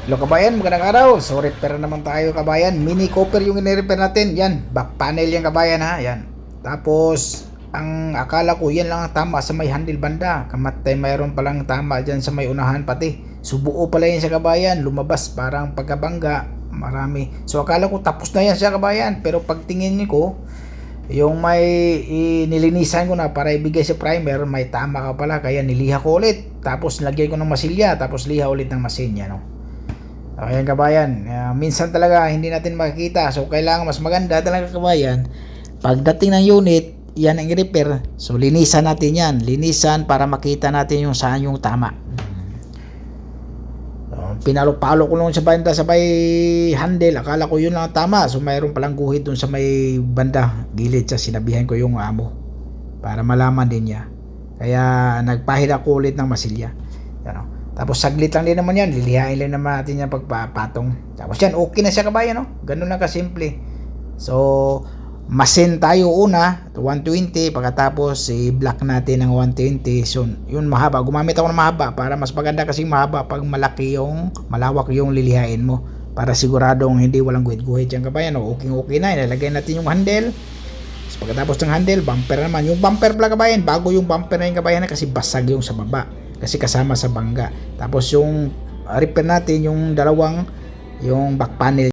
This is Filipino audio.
Hello kabayan, magandang araw. So repair naman tayo kabayan. Mini Cooper yung i-repair natin. Yan, back panel yan kabayan ha. Yan. Tapos ang akala ko yan lang ang tama sa may handle banda. Kamatay mayroon palang tama dyan sa may unahan pati. So buo pala yan sa kabayan. Lumabas parang pagkabangga. Marami. So akala ko tapos na yan sa kabayan. Pero pagtingin ko, yung may nilinisan ko na para ibigay sa primer, may tama ka pala. Kaya niliha ko ulit. Tapos lagyan ko ng masilya. Tapos liha ulit ng masilya. No? Ayan kabayan, minsan talaga hindi natin makikita. So kailangan mas maganda talaga kabayan. Pagdating ng unit, yan ang i-repair. So linisan natin yan. Linisan para makita natin yung saan yung tama. So, pinalo-palo ko lang sa banda sa may handle. Akala ko yun lang ang tama. So mayroon palang guhit dun sa may banda gilid. Sa sinabihan ko yung amo para malaman din niya. Kaya nagpahid ako ulit ng masilya. Yan o. Tapos saglit lang din naman yan, lilihain lang naman natin yan pagpapatong. Tapos yan, okay na siya kabayan, no? Ganun lang kasimple. So, masin tayo una, 120, pagkatapos i-block natin ng 120. So, yun mahaba. Gumamit ako ng mahaba para mas maganda kasi mahaba pag malawak yung lilihain mo. Para siguradong hindi walang guhit-guhit yan kabayan, no? Okay na, ilalagay natin yung handle. So, pagkatapos ng handle, bumper naman. Yung bumper pala kabayan, bago yung bumper na yung kabayan kasi basag yung sa baba. Kasi kasama sa bangga. Tapos yung repair natin yung dalawang yung back panel